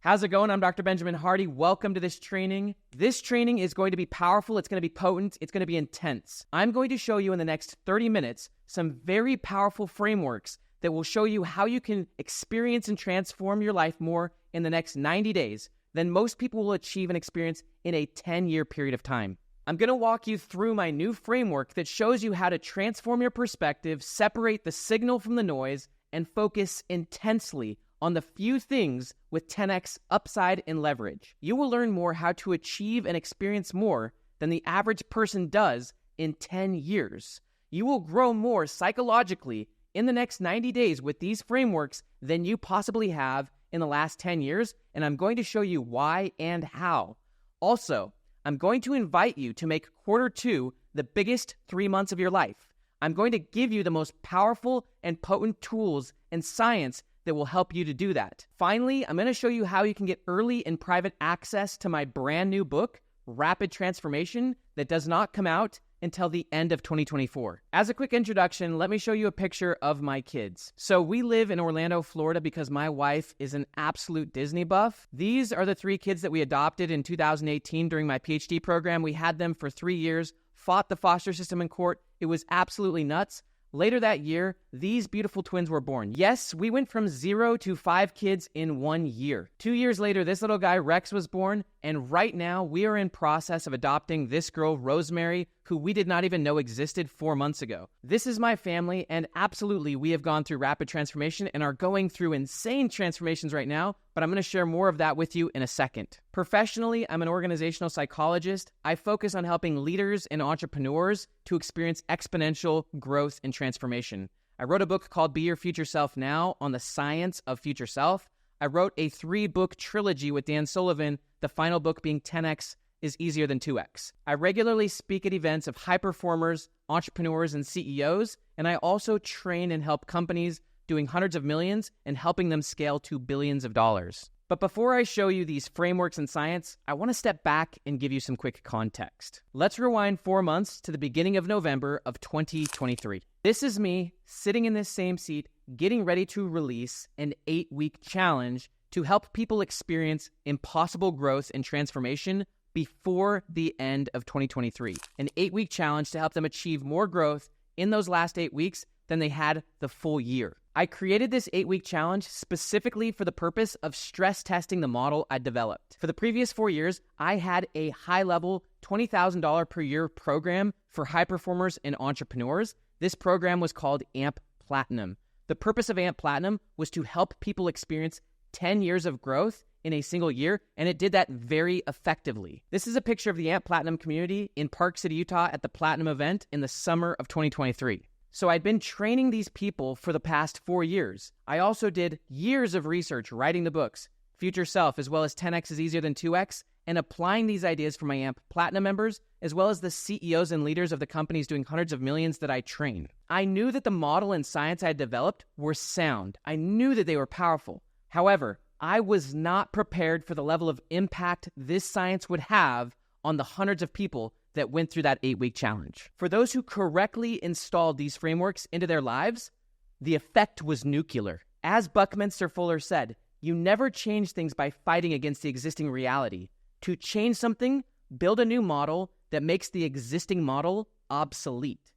How's it going? I'm Dr. Benjamin Hardy. Welcome to this training. This training is going to be powerful. It's going to be potent. It's going to be intense. I'm going to show you in the next 30 minutes some very powerful frameworks that will show you how you can experience and transform your life more in the next 90 days than most people will achieve and experience in a 10-year period of time. I'm going to walk you through my new framework that shows you how to transform your perspective, separate the signal from the noise, and focus intensely on the few things with 10x upside and leverage. You will learn more how to achieve and experience more than the average person does in 10 years. You will grow more psychologically in the next 90 days with these frameworks than you possibly have in the last 10 years, and I'm going to show you why and how. Also, I'm going to invite you to make quarter two the biggest 3 months of your life. I'm going to give you the most powerful and potent tools and science that will help you to do that. Finally, I'm going to show you how you can get early and private access to my brand new book, Rapid Transformation, that does not come out until the end of 2024. As a quick introduction, let me show you a picture of my kids. So we live in Orlando, Florida because my wife is an absolute Disney buff. These are the 3 kids that we adopted in 2018 during my PhD program. We had them for 3 years, fought the foster system in court. It was absolutely nuts. Later that year, these beautiful twins were born. Yes, we went from 0 to 5 kids in 1 year. 2 years later, this little guy, Rex, was born, and right now, we are in process of adopting this girl, Rosemary, who we did not even know existed 4 months ago. This is my family, and absolutely, we have gone through rapid transformation and are going through insane transformations right now, but I'm going to share more of that with you in a second. Professionally, I'm an organizational psychologist. I focus on helping leaders and entrepreneurs to experience exponential growth and transformation. I wrote a book called Be Your Future Self Now on the science of future self. I wrote a 3-book trilogy with Dan Sullivan, the final book being 10x is easier than 2x. I regularly speak at events of high performers, entrepreneurs, and CEOs, and I also train and help companies doing hundreds of millions and helping them scale to billions of dollars. But before I show you these frameworks and science, I want to step back and give you some quick context. Let's rewind 4 months to the beginning of November of 2023. This is me sitting in this same seat, getting ready to release an 8-week challenge to help people experience impossible growth and transformation before the end of 2023. An 8-week challenge to help them achieve more growth in those last 8 weeks than they had the full year. I created this 8-week challenge specifically for the purpose of stress testing the model I developed. For the previous 4 years, I had a high-level $20,000 per year program for high performers and entrepreneurs. This program was called AMP Platinum. The purpose of AMP Platinum was to help people experience 10 years of growth in a single year, and it did that very effectively. This is a picture of the AMP Platinum community in Park City, Utah at the Platinum event in the summer of 2023. So I'd been training these people for the past 4 years. I also did years of research writing the books, Future Self, as well as 10x is easier than 2x, and applying these ideas for my AMP Platinum members, as well as the CEOs and leaders of the companies doing hundreds of millions that I train. I knew that the model and science I had developed were sound. I knew that they were powerful. However, I was not prepared for the level of impact this science would have on the hundreds of people that went through that 8-week challenge. For those who correctly installed these frameworks into their lives, the effect was nuclear. As Buckminster Fuller said, you never change things by fighting against the existing reality. To change something, build a new model that makes the existing model obsolete.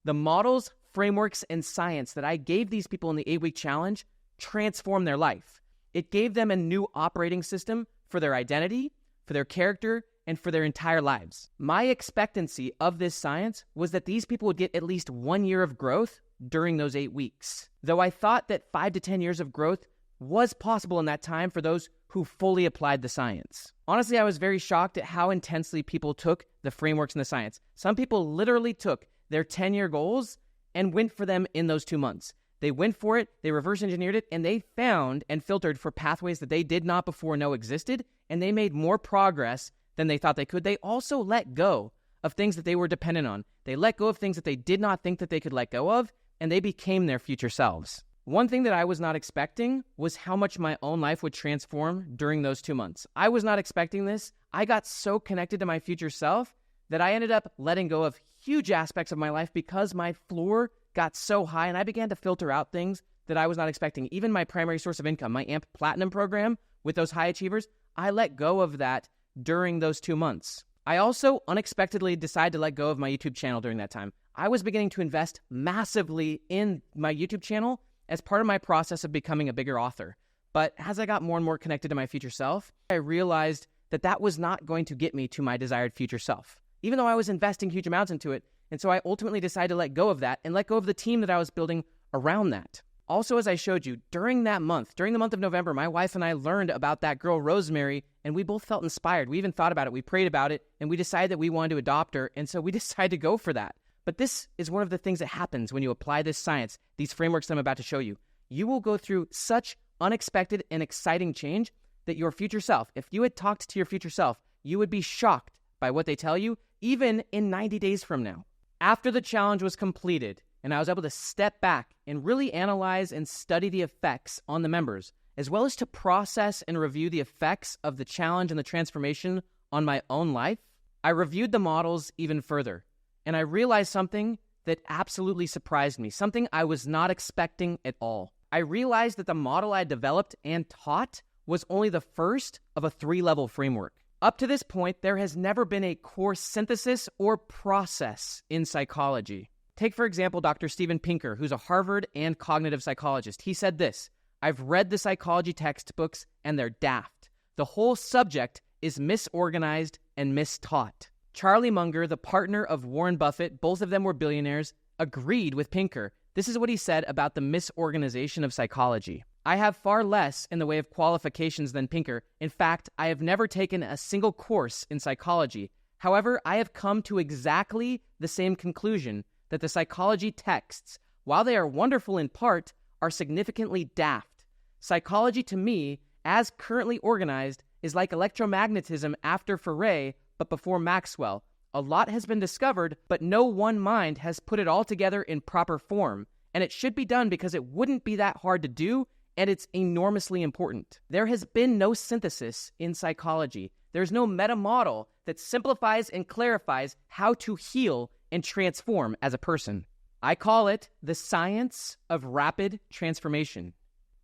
The models, frameworks, and science that I gave these people in the 8-week challenge transformed their life. It gave them a new operating system for their identity, for their character, and for their entire lives. My expectancy of this science was that these people would get at least 1 year of growth during those 8 weeks. Though I thought that 5 to 10 years of growth was possible in that time for those who fully applied the science. Honestly, I was very shocked at how intensely people took the frameworks and the science. Some people literally took their 10-year goals and went for them in those 2 months. They went for it, they reverse engineered it, and they found and filtered for pathways that they did not before know existed, and they made more progress than they thought they could. They also let go of things that they were dependent on. They let go of things that they did not think that they could let go of, and they became their future selves. One thing that I was not expecting was how much my own life would transform during those 2 months. I was not expecting this. I got so connected to my future self that I ended up letting go of huge aspects of my life because my floor got so high and I began to filter out things that I was not expecting. Even my primary source of income, my AMP Platinum program, with those high achievers, I let go of that during those 2 months. I also unexpectedly decided to let go of my YouTube channel during that time. I was beginning to invest massively in my YouTube channel as part of my process of becoming a bigger author. But as I got more and more connected to my future self, I realized that that was not going to get me to my desired future self, even though I was investing huge amounts into it. And so I ultimately decided to let go of that and let go of the team that I was building around that. Also, as I showed you, during the month of November, my wife and I learned about that girl, Rosemary, and we both felt inspired. We even thought about it. We prayed about it, and we decided that we wanted to adopt her, and so we decided to go for that. But this is one of the things that happens when you apply this science, these frameworks that I'm about to show you. You will go through such unexpected and exciting change that your future self, if you had talked to your future self, you would be shocked by what they tell you, even in 90 days from now. After the challenge was completed, and I was able to step back and really analyze and study the effects on the members, as well as to process and review the effects of the challenge and the transformation on my own life, I reviewed the models even further, and I realized something that absolutely surprised me, something I was not expecting at all. I realized that the model I developed and taught was only the first of a 3-level framework. Up to this point, there has never been a core synthesis or process in psychology. Take, for example, Dr. Steven Pinker, who's a Harvard and cognitive psychologist. He said this: "I've read the psychology textbooks and they're daft. The whole subject is misorganized and mistaught." Charlie Munger, the partner of Warren Buffett, both of them were billionaires, agreed with Pinker. This is what he said about the misorganization of psychology. "I have far less in the way of qualifications than Pinker. In fact, I have never taken a single course in psychology. However, I have come to exactly the same conclusion, that the psychology texts, while they are wonderful in part, are significantly daft. Psychology to me, as currently organized, is like electromagnetism after Fourier, but before Maxwell. A lot has been discovered, but no one mind has put it all together in proper form, and it should be done because it wouldn't be that hard to do, and it's enormously important. There has been no synthesis in psychology. There's no meta model that simplifies and clarifies how to heal and transform as a person. I call it the science of rapid transformation.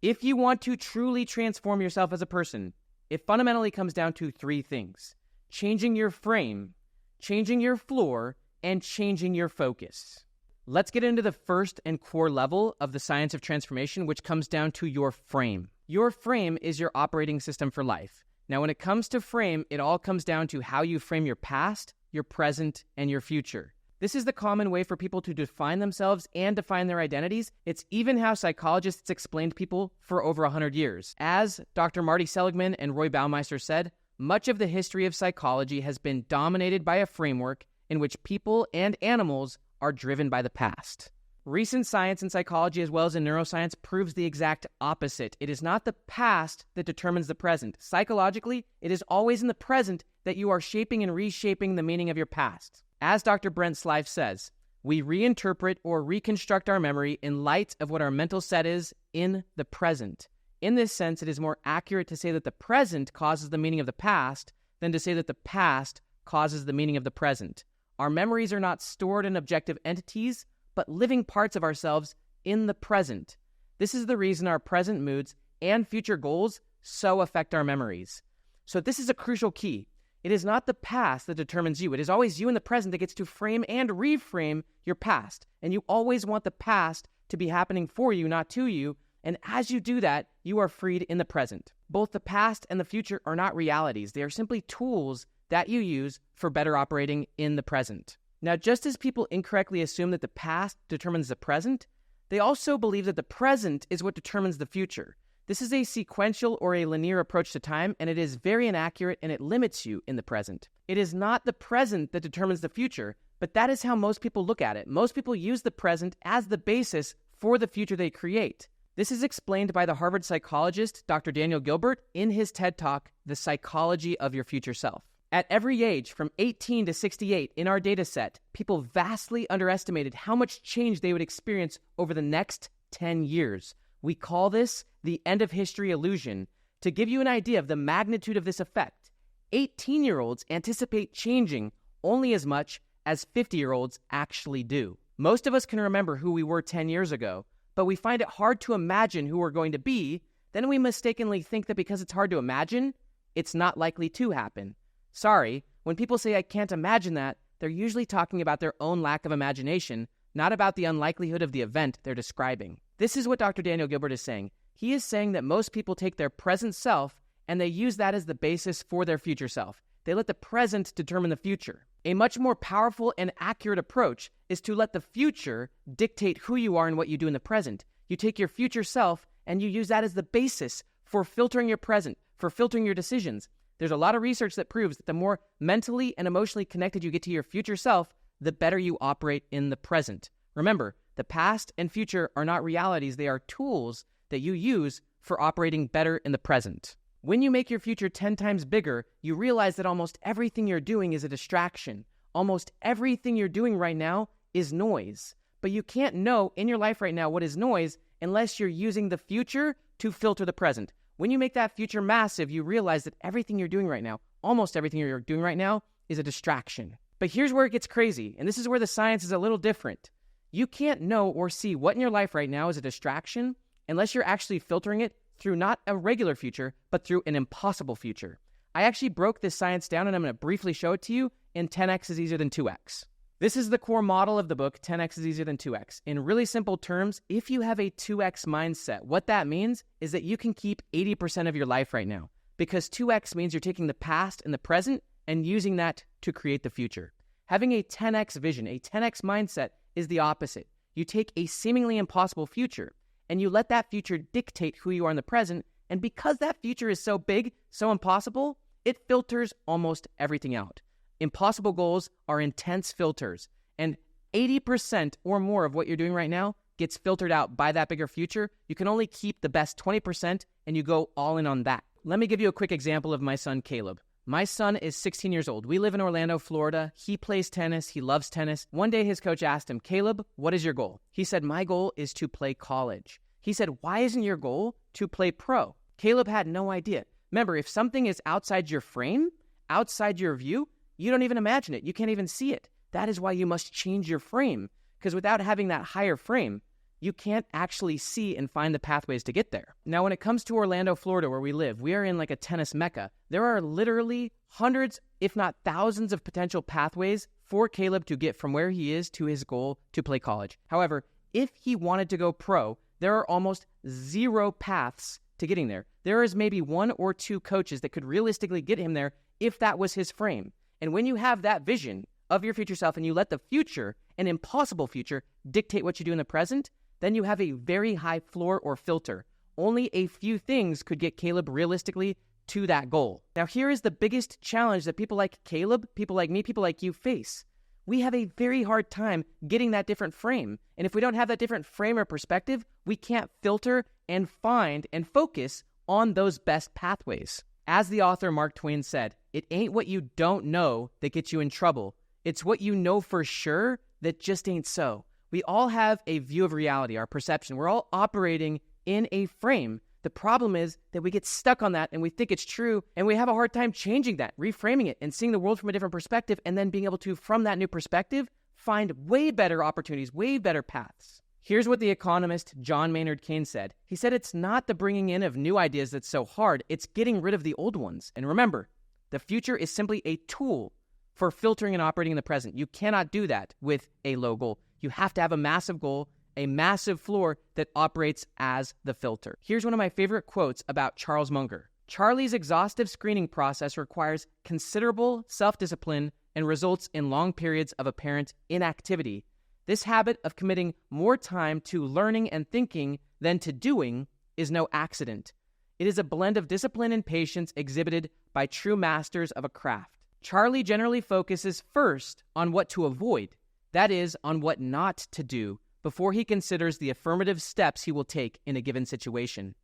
If you want to truly transform yourself as a person, it fundamentally comes down to 3 things: changing your frame, changing your floor, and changing your focus. Let's get into the first and core level of the science of transformation, which comes down to your frame. Your frame is your operating system for life. Now, when it comes to frame, it all comes down to how you frame your past, your present, and your future. This is the common way for people to define themselves and define their identities. It's even how psychologists explained people for over 100 years. As Dr. Marty Seligman and Roy Baumeister said, much of the history of psychology has been dominated by a framework in which people and animals are driven by the past. Recent science in psychology as well as in neuroscience proves the exact opposite. It is not the past that determines the present. Psychologically, it is always in the present that you are shaping and reshaping the meaning of your past. As Dr. Brent Slife says, we reinterpret or reconstruct our memory in light of what our mental set is in the present. In this sense, it is more accurate to say that the present causes the meaning of the past than to say that the past causes the meaning of the present. Our memories are not stored in objective entities, but living parts of ourselves in the present. This is the reason our present moods and future goals so affect our memories. So this is a crucial key. It is not the past that determines you. It is always you in the present that gets to frame and reframe your past. And you always want the past to be happening for you, not to you. And as you do that, you are freed in the present. Both the past and the future are not realities. They are simply tools that you use for better operating in the present. Now, just as people incorrectly assume that the past determines the present, they also believe that the present is what determines the future. This is a sequential or a linear approach to time, and it is very inaccurate, and it limits you in the present. It is not the present that determines the future, but that is how most people look at it. Most people use the present as the basis for the future they create. This is explained by the Harvard psychologist, Dr. Daniel Gilbert, in his TED Talk, The Psychology of Your Future Self. At every age, from 18 to 68 in our data set, people vastly underestimated how much change they would experience over the next 10 years. We call this the end of history illusion. To give you an idea of the magnitude of this effect, 18-year-olds anticipate changing only as much as 50-year-olds actually do. Most of us can remember who we were 10 years ago, but we find it hard to imagine who we're going to be then we mistakenly think that because it's hard to imagine, it's not likely to happen. Sorry, when people say I can't imagine that, they're usually talking about their own lack of imagination, not about the unlikelihood of the event they're describing. This is what Dr. Daniel Gilbert is saying. He is saying that most people take their present self and they use that as the basis for their future self. They let the present determine the future. A much more powerful and accurate approach is to let the future dictate who you are and what you do in the present. You take your future self and you use that as the basis for filtering your present, for filtering your decisions. There's a lot of research that proves that the more mentally and emotionally connected you get to your future self, the better you operate in the present. Remember, the past and future are not realities. They are tools that you use for operating better in the present. When you make your future 10 times bigger, you realize that almost everything you're doing is a distraction. Almost everything you're doing right now is noise. But you can't know in your life right now what is noise unless you're using the future to filter the present. When you make that future massive, you realize that everything you're doing right now, almost everything you're doing right now, is a distraction. But here's where it gets crazy, and this is where the science is a little different. You can't know or see what in your life right now is a distraction unless you're actually filtering it through not a regular future, but through an impossible future. I actually broke this science down, and I'm going to briefly show it to you in 10x is easier than 2x. This is the core model of the book, 10x is easier than 2x. In really simple terms, if you have a 2x mindset, what that means is that you can keep 80% of your life right now, because 2x means you're taking the past and the present and using that to create the future. Having a 10x vision, a 10x mindset, is the opposite. You take a seemingly impossible future, and you let that future dictate who you are in the present, and because that future is so big, so impossible, it filters almost everything out. Impossible goals are intense filters, and 80% or more of what you're doing right now gets filtered out by that bigger future. You can only keep the best 20%, and you go all in on that. Let me give you a quick example of my son, Caleb. My son is 16 years old. We live in Orlando, Florida. He plays tennis. He loves tennis. One day his coach asked him, "Caleb, what is your goal?" He said, "My goal is to play college." He said, "Why isn't your goal to play pro?" Caleb had no idea. Remember, if something is outside your frame, outside your view, you don't even imagine it. You can't even see it. That is why you must change your frame, because without having that higher frame, you can't actually see and find the pathways to get there. Now, when it comes to Orlando, Florida, where we live, we are in like a tennis mecca. There are literally hundreds, if not thousands, of potential pathways for Caleb to get from where he is to his goal to play college. However, if he wanted to go pro, there are almost zero paths to getting there. There is maybe one or two coaches that could realistically get him there if that was his frame. And when you have that vision of your future self and you let the future, an impossible future, dictate what you do in the present, then you have a very high floor or filter. Only a few things could get Caleb realistically to that goal. Now, here is the biggest challenge that people like Caleb, people like me, people like you face. We have a very hard time getting that different frame. And if we don't have that different frame or perspective, we can't filter and find and focus on those best pathways. As the author Mark Twain said, "It ain't what you don't know that gets you in trouble. It's what you know for sure that just ain't so." We all have a view of reality, our perception. We're all operating in a frame. The problem is that we get stuck on that and we think it's true, and we have a hard time changing that, reframing it, and seeing the world from a different perspective, and then being able to, from that new perspective, find way better opportunities, way better paths. Here's what the economist John Maynard Keynes said. He said, "It's not the bringing in of new ideas that's so hard, it's getting rid of the old ones." And remember, the future is simply a tool for filtering and operating in the present. You cannot do that with a low goal. You have to have a massive goal, a massive floor that operates as the filter. Here's one of my favorite quotes about Charles Munger. "Charlie's exhaustive screening process requires considerable self-discipline and results in long periods of apparent inactivity. This habit of committing more time to learning and thinking than to doing is no accident. It is a blend of discipline and patience exhibited by true masters of a craft. Charlie generally focuses first on what to avoid, that is, on what not to do, before he considers the affirmative steps he will take in a given situation.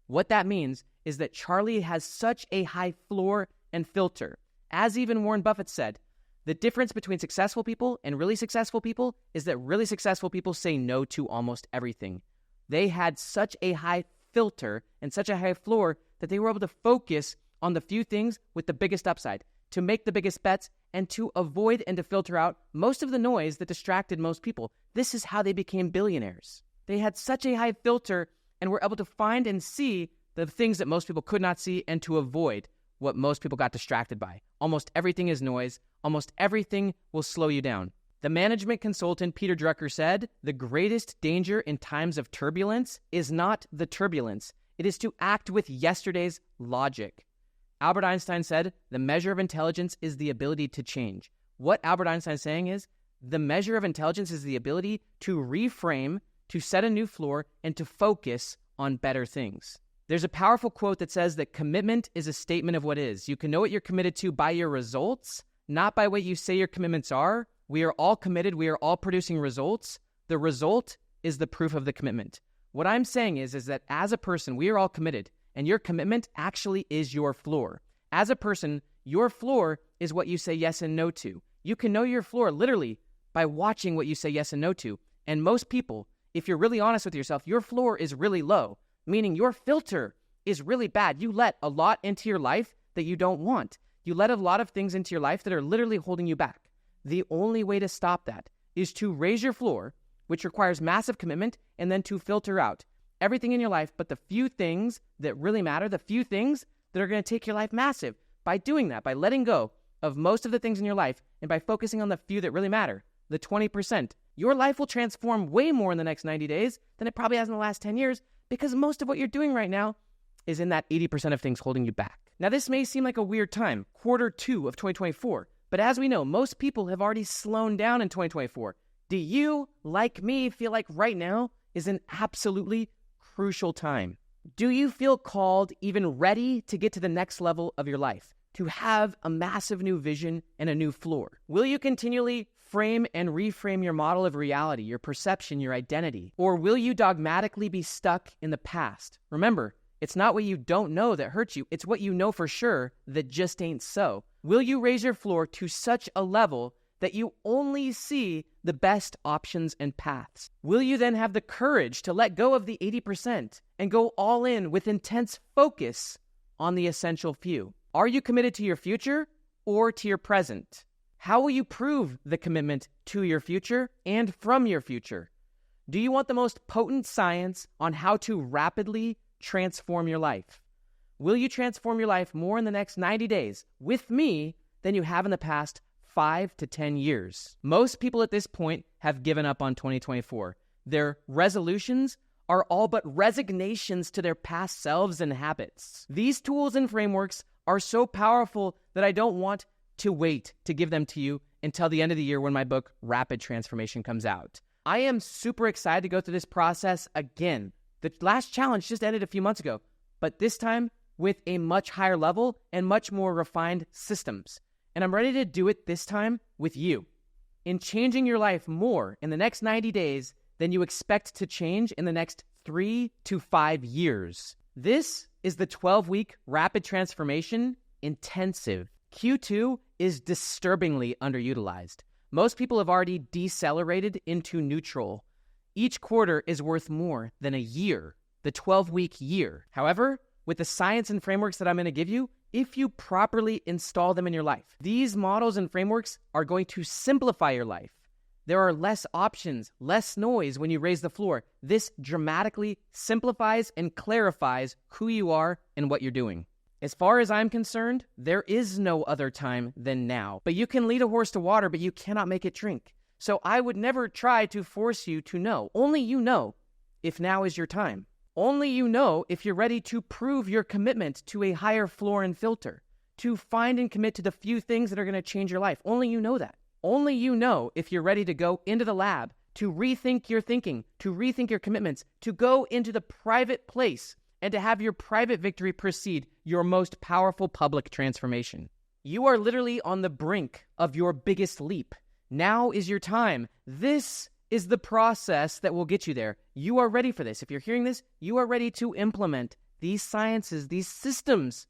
What that means is that Charlie has such a high floor and filter. As even Warren Buffett said, the difference between successful people and really successful people is that really successful people say no to almost everything. They had such a high filter and such a high floor that they were able to focus on the few things with the biggest upside, to make the biggest bets, and to avoid and to filter out most of the noise that distracted most people. This is how they became billionaires. They had such a high filter and were able to find and see the things that most people could not see, and to avoid what most people got distracted by. Almost everything is noise. Almost everything will slow you down. The management consultant Peter Drucker said, "The greatest danger in times of turbulence is not the turbulence. It is to act with yesterday's logic." Albert Einstein said, "The measure of intelligence is the ability to change." What Albert Einstein is saying is, the measure of intelligence is the ability to reframe, to set a new floor, and to focus on better things. There's a powerful quote that says that commitment is a statement of what is. You can know what you're committed to by your results, not by what you say your commitments are. We are all committed. We are all producing results. The result is the proof of the commitment. What I'm saying is that as a person, we are all committed, and your commitment actually is your floor. As a person, your floor is what you say yes and no to. You can know your floor literally by watching what you say yes and no to. And most people, if you're really honest with yourself, your floor is really low, meaning your filter is really bad. You let a lot into your life that you don't want. You let a lot of things into your life that are literally holding you back. The only way to stop that is to raise your floor, which requires massive commitment, and then to filter out everything in your life but the few things that really matter, the few things that are going to take your life massive. By doing that, by letting go of most of the things in your life and by focusing on the few that really matter, the 20%, your life will transform way more in the next 90 days than it probably has in the last 10 years because most of what you're doing right now is in that 80% of things holding you back. Now, this may seem like a weird time, Q2 of 2024, but as we know, most people have already slowed down in 2024. Do you, like me, feel like right now is an absolutely crucial time? Do you feel called, even ready to get to the next level of your life, to have a massive new vision and a new floor? Will you continually frame and reframe your model of reality, your perception, your identity? Or will you dogmatically be stuck in the past? Remember, it's not what you don't know that hurts you. It's what you know for sure that just ain't so. Will you raise your floor to such a level that you only see the best options and paths? Will you then have the courage to let go of the 80% and go all in with intense focus on the essential few? Are you committed to your future or to your present? How will you prove the commitment to your future and from your future? Do you want the most potent science on how to rapidly transform your life? Will you transform your life more in the next 90 days with me than you have in the past 5 to 10 years? Most people at this point have given up on 2024. Their resolutions are all but resignations to their past selves and habits. These tools and frameworks are so powerful that I don't want to wait to give them to you until the end of the year when my book, Rapid Transformation, comes out. I am super excited to go through this process again. The last challenge just ended a few months ago, but this time with a much higher level and much more refined systems. And I'm ready to do it this time with you. In changing your life more in the next 90 days than you expect to change in the next 3 to 5 years. This is the 12-week Rapid Transformation Intensive. Q2 is disturbingly underutilized. Most people have already decelerated into neutral. Each quarter is worth more than a year, the 12-week year. However, with the science and frameworks that I'm going to give you, if you properly install them in your life, these models and frameworks are going to simplify your life. There are less options, less noise when you raise the floor. This dramatically simplifies and clarifies who you are and what you're doing. As far as I'm concerned, there is no other time than now. But you can lead a horse to water, but you cannot make it drink. So I would never try to force you to know. Only you know if now is your time. Only you know if you're ready to prove your commitment to a higher floor and filter, to find and commit to the few things that are going to change your life. Only you know that. Only you know if you're ready to go into the lab, to rethink your thinking, to rethink your commitments, to go into the private place and to have your private victory precede your most powerful public transformation. You are literally on the brink of your biggest leap. Now is your time. This is the process that will get you there. You are ready for this. If you're hearing this, you are ready to implement these sciences, these systems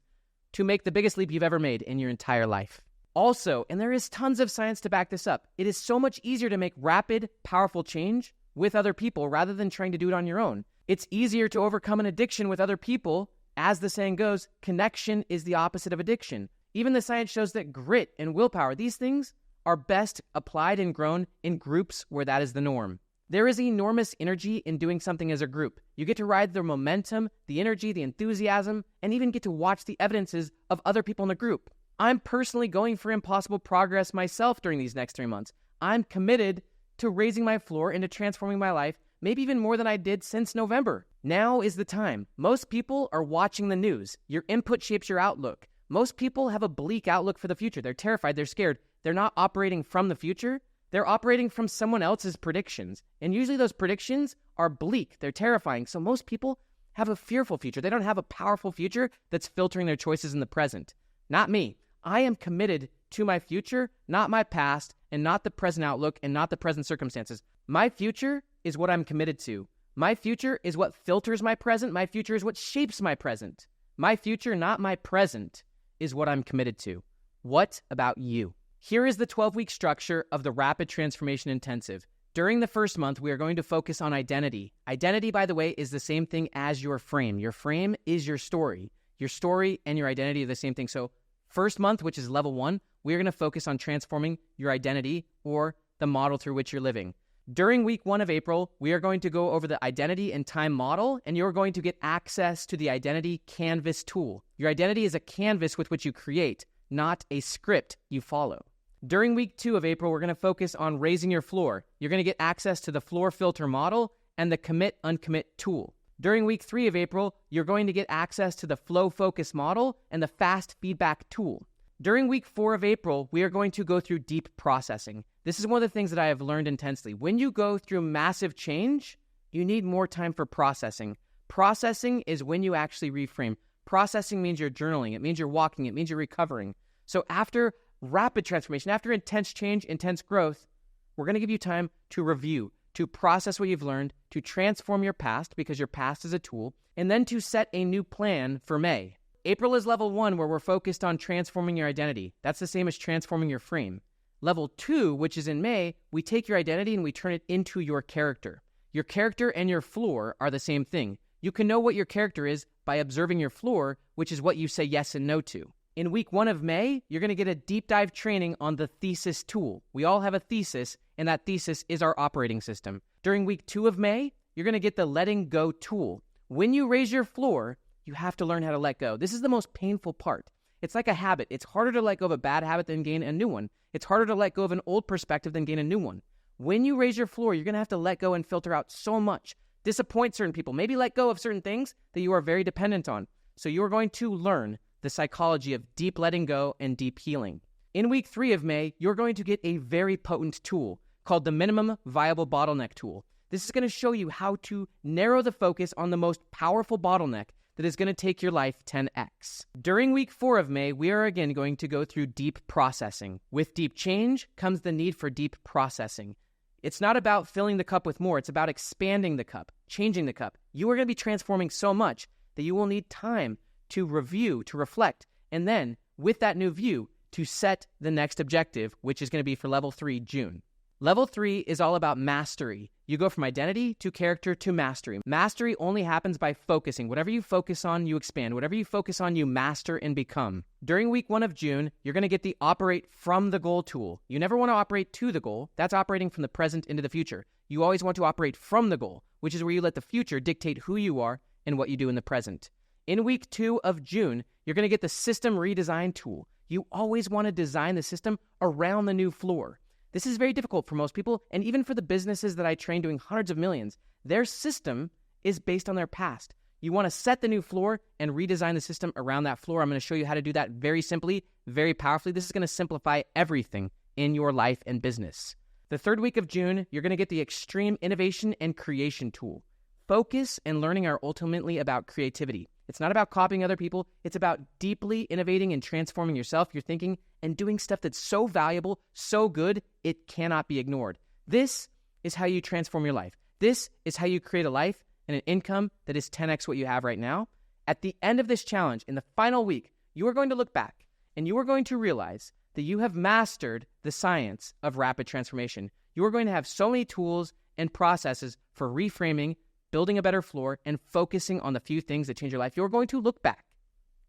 to make the biggest leap you've ever made in your entire life. Also, and there is tons of science to back this up, it is so much easier to make rapid, powerful change with other people rather than trying to do it on your own. It's easier to overcome an addiction with other people. As the saying goes, connection is the opposite of addiction. Even the science shows that grit and willpower, these things are best applied and grown in groups where that is the norm. There is enormous energy in doing something as a group. You get to ride the momentum, the energy, the enthusiasm, and even get to watch the evidences of other people in the group. I'm personally going for impossible progress myself during these next 3 months. I'm committed to raising my floor and to transforming my life, maybe even more than I did since November. Now is the time. Most people are watching the news. Your input shapes your outlook. Most people have a bleak outlook for the future. They're terrified. They're scared. They're not operating from the future. They're operating from someone else's predictions. And usually those predictions are bleak. They're terrifying. So most people have a fearful future. They don't have a powerful future that's filtering their choices in the present. Not me. I am committed to my future, not my past, and not the present outlook, and not the present circumstances. My future is what I'm committed to. My future is what filters my present. My future is what shapes my present. My future, not my present, is what I'm committed to. What about you? Here is the 12-week structure of the Rapid Transformation Intensive. During the first month, we are going to focus on identity. Identity, by the way, is the same thing as your frame. Your frame is your story. Your story and your identity are the same thing. So first month, which is level 1, we're going to focus on transforming your identity or the model through which you're living. During week 1 of April, we are going to go over the identity and time model, and you're going to get access to the identity canvas tool. Your identity is a canvas with which you create, not a script you follow. During week 2 of April, we're going to focus on raising your floor. You're going to get access to the floor filter model and the commit uncommit tool. During week 3 of April, you're going to get access to the flow focus model and the fast feedback tool. During week 4 of April, we are going to go through deep processing. This is one of the things that I have learned intensely. When you go through massive change, you need more time for processing. Processing is when you actually reframe. Processing means you're journaling. It means you're walking. It means you're recovering. So after rapid transformation, after intense change, intense growth, we're going to give you time to review, to process what you've learned, to transform your past because your past is a tool, and then to set a new plan for May. April is level 1 where we're focused on transforming your identity. That's the same as transforming your frame. Level 2, which is in May, we take your identity and we turn it into your character. Your character and your floor are the same thing. You can know what your character is by observing your floor, which is what you say yes and no to. In week 1 of May, you're going to get a deep dive training on the thesis tool. We all have a thesis, and that thesis is our operating system. During week 2 of May, you're going to get the letting go tool. When you raise your floor, you have to learn how to let go. This is the most painful part. It's like a habit. It's harder to let go of a bad habit than gain a new one. It's harder to let go of an old perspective than gain a new one. When you raise your floor, you're going to have to let go and filter out so much. Disappoint certain people. Maybe let go of certain things that you are very dependent on. So you are going to learn the psychology of deep letting go and deep healing. In week 3 of May, you're going to get a very potent tool called the minimum viable bottleneck tool. This is going to show you how to narrow the focus on the most powerful bottleneck that is going to take your life 10x. During week 4 of May, we are again going to go through deep processing. With deep change comes the need for deep processing. It's not about filling the cup with more. It's about expanding the cup, changing the cup. You are going to be transforming so much that you will need time to review, to reflect, and then with that new view, to set the next objective, which is going to be for level 3, June. Level 3 is all about mastery. You go from identity to character to mastery. Mastery only happens by focusing. Whatever you focus on, you expand. Whatever you focus on, you master and become. During week 1 of June, you're going to get the operate from the goal tool. You never want to operate to the goal. That's operating from the present into the future. You always want to operate from the goal, which is where you let the future dictate who you are and what you do in the present. In week 2 of June, you're going to get the system redesign tool. You always want to design the system around the new floor. This is very difficult for most people, and even for the businesses that I train doing hundreds of millions. Their system is based on their past. You want to set the new floor and redesign the system around that floor. I'm going to show you how to do that very simply, very powerfully. This is going to simplify everything in your life and business. The third week of June, you're going to get the extreme innovation and creation tool. Focus and learning are ultimately about creativity. It's not about copying other people. It's about deeply innovating and transforming yourself, your thinking, and doing stuff that's so valuable, so good, it cannot be ignored. This is how you transform your life. This is how you create a life and an income that is 10x what you have right now. At the end of this challenge, in the final week, you are going to look back and you are going to realize that you have mastered the science of rapid transformation. You are going to have so many tools and processes for reframing, building a better floor, and focusing on the few things that change your life. You're going to look back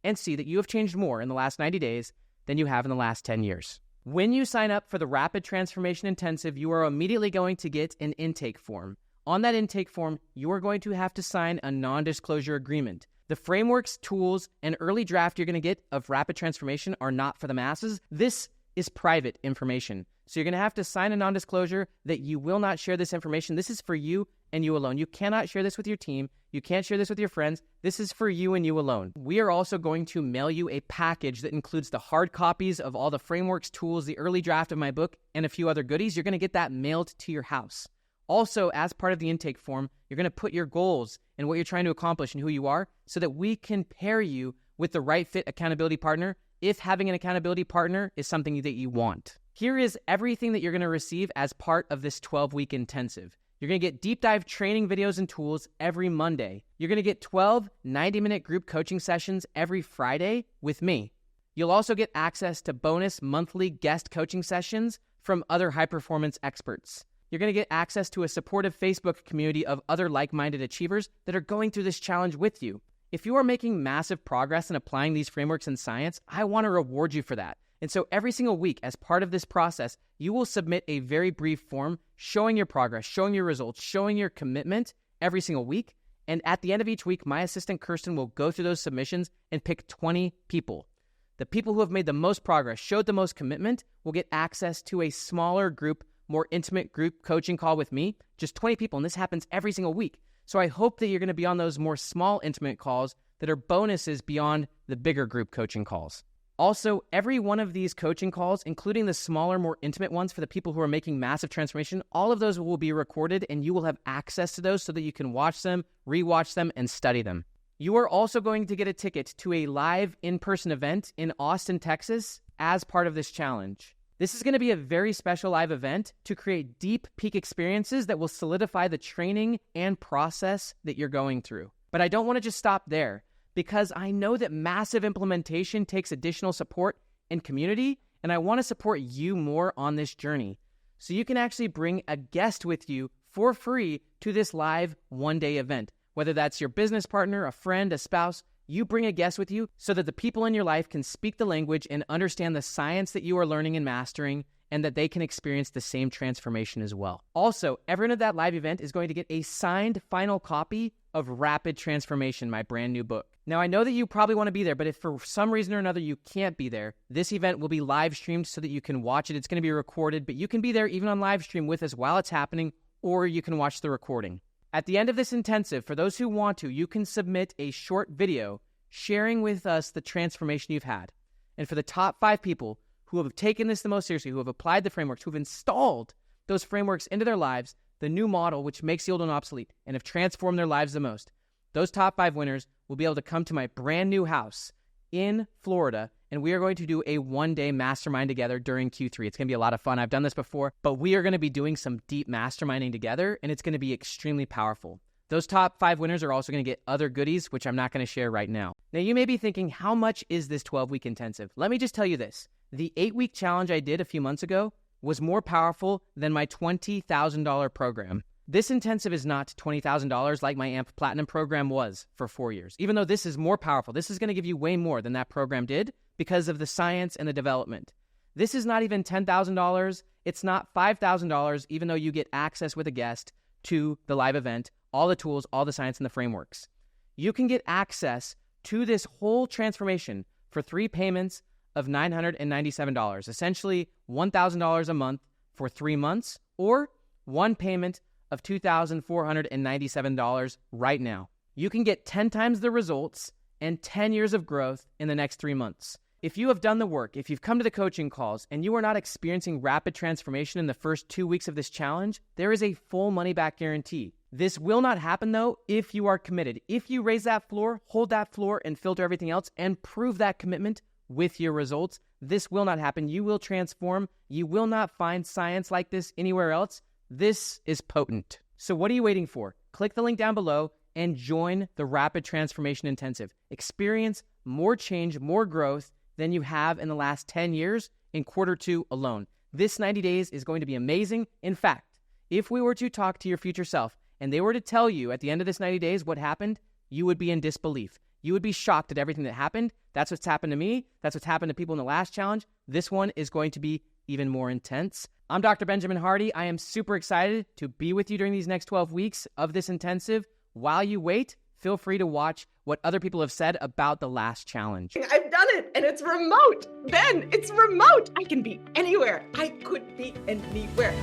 and see that you have changed more in the last 90 days than you have in the last 10 years. When you sign up for the Rapid Transformation Intensive, you are immediately going to get an intake form. On that intake form, you are going to have to sign a non-disclosure agreement. The frameworks, tools, and early draft you're going to get of Rapid Transformation are not for the masses. This is private information. So you're going to have to sign a non-disclosure that you will not share this information. This is for you and you alone. You cannot share this with your team. You can't share this with your friends. This is for you and you alone. We are also going to mail you a package that includes the hard copies of all the frameworks, tools, the early draft of my book, and a few other goodies. You're going to get that mailed to your house. Also, as part of the intake form, you're going to put your goals and what you're trying to accomplish and who you are so that we can pair you with the right fit accountability partner if having an accountability partner is something that you want. Here is everything that you're going to receive as part of this 12-week intensive. You're going to get deep dive training videos and tools every Monday. You're going to get 12 90-minute group coaching sessions every Friday with me. You'll also get access to bonus monthly guest coaching sessions from other high-performance experts. You're going to get access to a supportive Facebook community of other like-minded achievers that are going through this challenge with you. If you are making massive progress in applying these frameworks in science, I want to reward you for that. And so every single week, as part of this process, you will submit a very brief form showing your progress, showing your results, showing your commitment every single week. And at the end of each week, my assistant Kirsten will go through those submissions and pick 20 people. The people who have made the most progress, showed the most commitment, will get access to a smaller group, more intimate group coaching call with me, just 20 people, and this happens every single week. So I hope that you're going to be on those more small, intimate calls that are bonuses beyond the bigger group coaching calls. Also, every one of these coaching calls, including the smaller, more intimate ones for the people who are making massive transformation, all of those will be recorded and you will have access to those so that you can watch them, rewatch them, and study them. You are also going to get a ticket to a live in-person event in Austin, Texas as part of this challenge. This is going to be a very special live event to create deep peak experiences that will solidify the training and process that you're going through. But I don't want to just stop there because I know that massive implementation takes additional support and community, and I want to support you more on this journey. So you can actually bring a guest with you for free to this live one-day event. Whether that's your business partner, a friend, a spouse, you bring a guest with you so that the people in your life can speak the language and understand the science that you are learning and mastering, and that they can experience the same transformation as well. Also, everyone at that live event is going to get a signed final copy of Rapid Transformation, my brand new book. Now, I know that you probably want to be there, but if for some reason or another you can't be there, this event will be live streamed so that you can watch it. It's going to be recorded, but you can be there even on live stream with us while it's happening, or you can watch the recording. At the end of this intensive, for those who want to, you can submit a short video sharing with us the transformation you've had. And for the top 5 people who have taken this the most seriously, who have applied the frameworks, who have installed those frameworks into their lives, the new model, which makes the old one obsolete, and have transformed their lives the most, those top 5 winners will be able to come to my brand new house in Florida, and we are going to do a one-day mastermind together during Q3. It's going to be a lot of fun. I've done this before, but we are going to be doing some deep masterminding together, and it's going to be extremely powerful. Those top 5 winners are also going to get other goodies, which I'm not going to share right now. Now, you may be thinking, how much is this 12-week intensive? Let me just tell you this. The 8-week challenge I did a few months ago was more powerful than my $20,000 program. This intensive is not $20,000 like my AMP Platinum program was for 4 years. Even though this is more powerful, this is going to give you way more than that program did because of the science and the development. This is not even $10,000. It's not $5,000, even though you get access with a guest to the live event, all the tools, all the science, and the frameworks. You can get access to this whole transformation for 3 payments of $997, essentially $1,000 a month for 3 months, or 1 payment of $2,497 right now. You can get 10 times the results and 10 years of growth in the next 3 months. If you have done the work, if you've come to the coaching calls, and you are not experiencing rapid transformation in the first 2 weeks of this challenge, there is a full money-back guarantee. This will not happen, though, if you are committed. If you raise that floor, hold that floor, and filter everything else, and prove that commitment with your results, this will not happen. You will transform. You will not find science like this anywhere else. This is potent. So what are you waiting for? Click the link down below and join the Rapid Transformation Intensive. Experience more change, more growth than you have in the last 10 years in Q2 alone. This 90 days is going to be amazing. In fact, if we were to talk to your future self and they were to tell you at the end of this 90 days what happened, you would be in disbelief. You would be shocked at everything that happened. That's what's happened to me. That's what's happened to people in the last challenge. This one is going to be even more intense. I'm Dr. Benjamin Hardy. I am super excited to be with you during these next 12 weeks of this intensive. While you wait, feel free to watch what other people have said about the last challenge. I've done it, and it's remote. Ben, it's remote. I can be anywhere. I could be anywhere.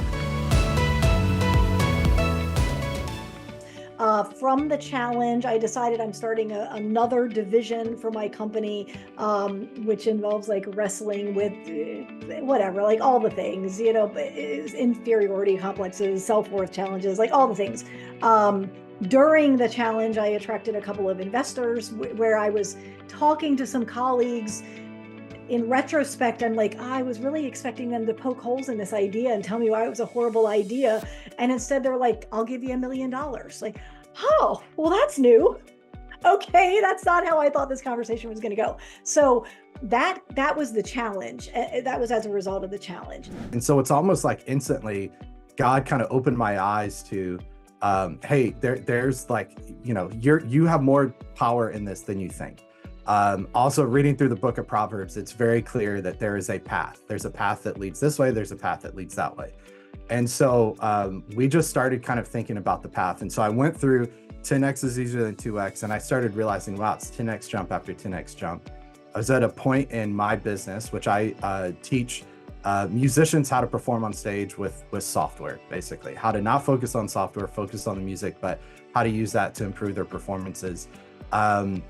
From the challenge, I decided I'm starting another division for my company, which involves like wrestling with whatever, like all the things, inferiority complexes, self-worth challenges, like all the things. During the challenge, I attracted a couple of investors where I was talking to some colleagues. In retrospect, I'm like, I was really expecting them to poke holes in this idea and tell me why it was a horrible idea. And instead they're like, I'll give you $1 million. Like, oh, well, that's new. Okay, that's not how I thought this conversation was going to go. So that was the challenge. That was as a result of the challenge. And so it's almost like instantly God kind of opened my eyes to, hey, there's like, you have more power in this than you think. Also reading through the book of Proverbs, it's very clear that there is a path. There's a path that leads this way. There's a path that leads that way. And so we just started kind of thinking about the path. And so I went through 10x is easier than 2x. And I started realizing, wow, it's 10x jump after 10x jump. I was at a point in my business, which I teach musicians how to perform on stage with software, basically. How to not focus on software, focus on the music, but how to use that to improve their performances.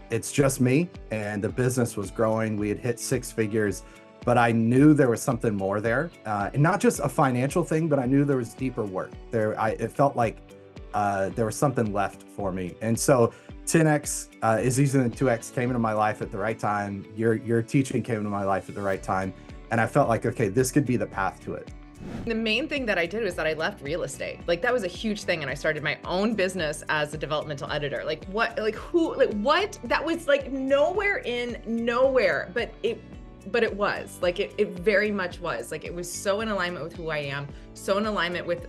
It's just me, and the business was growing. We had hit 6 figures, but I knew there was something more there, and not just a financial thing, but I knew there was deeper work there. It felt like there was something left for me. And so 10x is easier than 2x came into my life at the right time. Your teaching came into my life at the right time. And I felt like, okay, this could be the path to it. The main thing that I did was that I left real estate. Like, that was a huge thing. And I started my own business as a developmental editor. What, that was like nowhere, but it was like, it very much was like, it was so in alignment with who I am, so in alignment with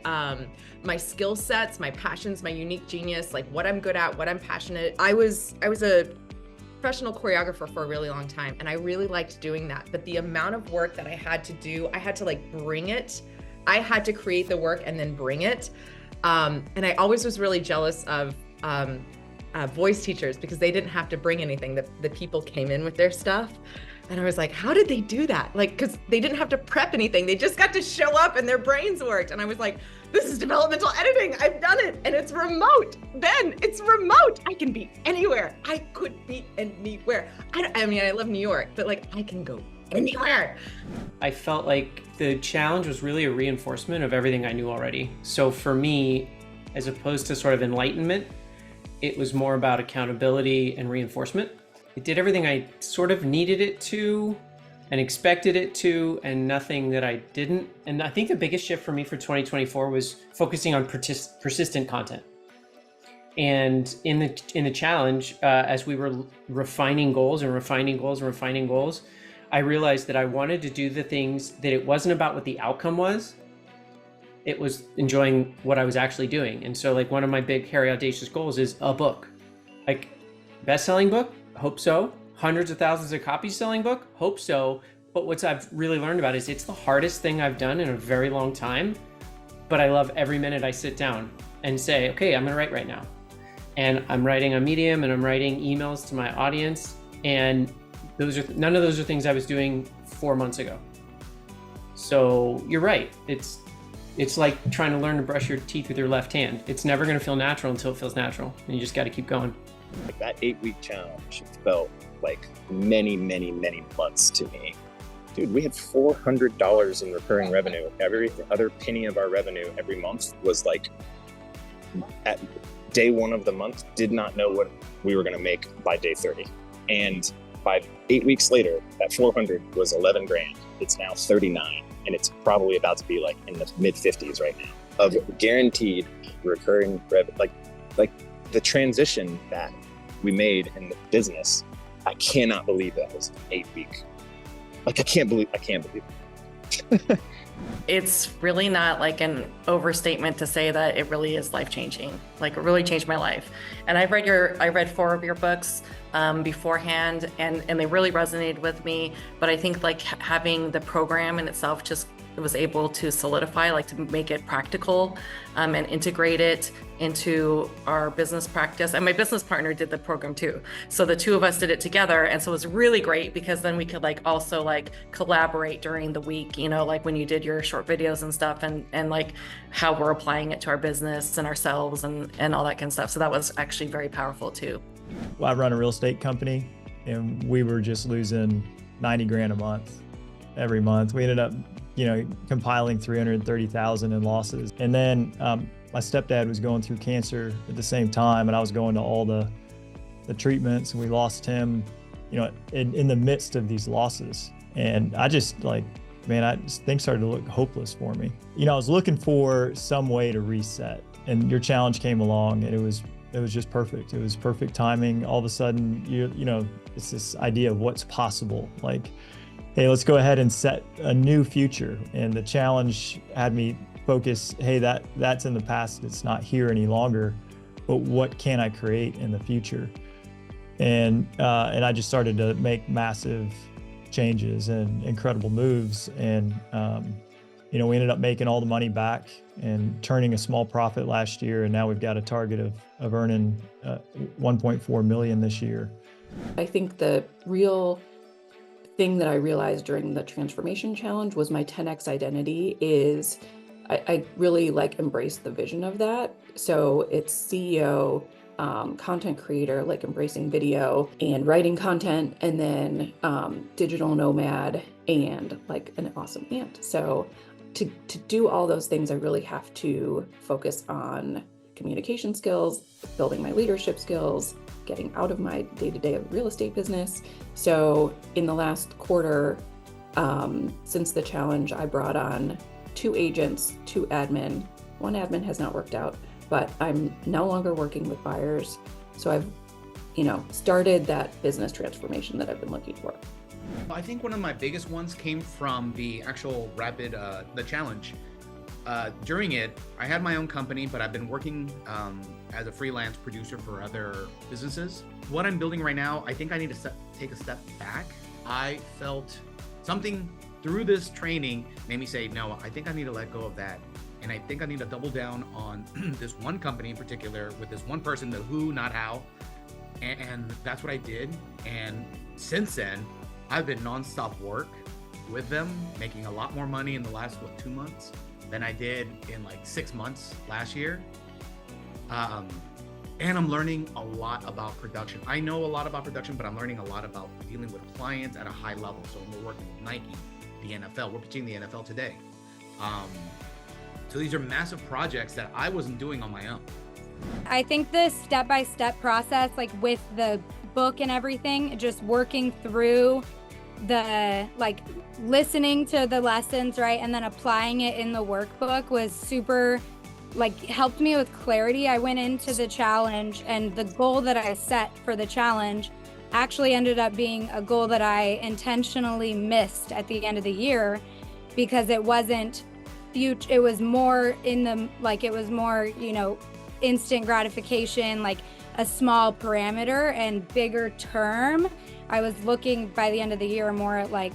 my skill sets, my passions, my unique genius, like what I'm good at, what I'm passionate. I was a professional choreographer for a really long time, and I really liked doing that. But the amount of work that I had to do, I had to like bring it. I had to create the work and then bring it. And I always was really jealous of voice teachers because they didn't have to bring anything. The people came in with their stuff. And I was like, how did they do that? Like, because they didn't have to prep anything. They just got to show up and their brains worked. And I was like, this is developmental editing. I've done it. And it's remote. Ben, it's remote. I can be anywhere. I could be anywhere. I mean, I love New York, but like, I can go anywhere. I felt like the challenge was really a reinforcement of everything I knew already. So for me, as opposed to sort of enlightenment, it was more about accountability and reinforcement. It did everything I sort of needed it to and expected it to, and nothing that I didn't. And I think the biggest shift for me for 2024 was focusing on persistent content. And in the challenge, as we were refining goals, I realized that I wanted to do the things that it wasn't about what the outcome was. It was enjoying what I was actually doing. And so like one of my big, hairy, audacious goals is a book. Like, best-selling book? Hope so. Hundreds of thousands of copies selling book? Hope so. But what I've really learned about is it's the hardest thing I've done in a very long time. But I love every minute I sit down and say, okay, I'm gonna write right now. And I'm writing on Medium, and I'm writing emails to my audience. And none of those are things I was doing 4 months ago. So you're right. It's like trying to learn to brush your teeth with your left hand. It's never gonna feel natural until it feels natural. And you just gotta keep going. Like that 8-week challenge felt like many, many, many months to me. Dude, we had $400 in recurring revenue. Every other penny of our revenue every month was like, at day 1 of the month, did not know what we were gonna make by day 30. And by 8 weeks later, that 400 was 11 grand. It's now 39. And it's probably about to be like in the mid 50s right now of guaranteed recurring revenue. Like the transition that we made in the business, I cannot believe that was 8 week. Like, I can't believe it. It's really not like an overstatement to say that it really is life-changing. Like, it really changed my life. And I read 4 of your books beforehand, and they really resonated with me. But I think like having the program in itself just was able to solidify, like to make it practical and integrate it into our business practice. And my business partner did the program too. So the two of us did it together. And so it was really great because then we could like also like collaborate during the week, you know, like when you did your short videos and stuff, and like how we're applying it to our business and ourselves and all that kind of stuff. So that was actually very powerful too. Well, I run a real estate company, and we were just losing 90 grand a month every month. We ended up, you know, compiling 330,000 in losses. And then my stepdad was going through cancer at the same time, and I was going to all the treatments, and we lost him, you know, in the midst of these losses. And I just like, man, things started to look hopeless for me. You know, I was looking for some way to reset, and your challenge came along, and it was just perfect. It was perfect timing. All of a sudden, you know, it's this idea of what's possible. Like, hey, let's go ahead and set a new future. And the challenge had me focus, hey, that's in the past. It's not here any longer, but what can I create in the future? And I just started to make massive changes and incredible moves. And, you know, we ended up making all the money back and turning a small profit last year. And now we've got a target of earning 1.4 million this year. I think the real thing that I realized during the transformation challenge was my 10x identity is I really like embraced the vision of that. So it's CEO, content creator, like embracing video and writing content, and then digital nomad and like an awesome aunt. So to do all those things, I really have to focus on communication skills, building my leadership skills, getting out of my day-to-day of real estate business. So in the last quarter, since the challenge, I brought on 2 agents, 2 admin. 1 admin has not worked out, but I'm no longer working with buyers. So I've, you know, started that business transformation that I've been looking for. I think one of my biggest ones came from the actual the challenge. During it, I had my own company, but I've been working as a freelance producer for other businesses. What I'm building right now, I think I need to take a step back. I felt something through this training made me say, no, I think I need to let go of that. And I think I need to double down on this one company in particular with this one person, the who, not how. And that's what I did. And since then, I've been nonstop work with them, making a lot more money in the last, 2 months than I did in like 6 months last year. And I'm learning a lot about production. I know a lot about production, but I'm learning a lot about dealing with clients at a high level. So when we're working with Nike, the NFL, we're pitching the NFL today. So these are massive projects that I wasn't doing on my own. I think the step-by-step process, like with the book and everything, just working through the, like listening to the lessons, right? And then applying it in the workbook was super, like helped me with clarity. I went into the challenge, and the goal that I set for the challenge actually ended up being a goal that I intentionally missed at the end of the year, because it wasn't future. It was more in the, like, it was more, you know, instant gratification, like a small parameter and bigger term. I was looking by the end of the year more at like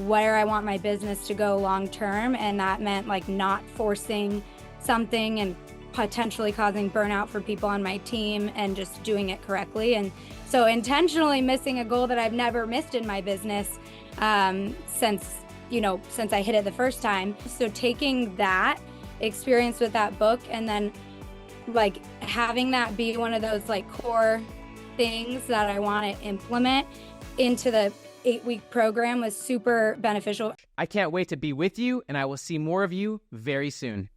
where I want my business to go long term. And that meant like not forcing something and potentially causing burnout for people on my team, and just doing it correctly. And so intentionally missing a goal that I've never missed in my business since I hit it the first time. So taking that experience with that book and then like having that be one of those like core things that I want to implement into the 8-week program was super beneficial. I can't wait to be with you, and I will see more of you very soon.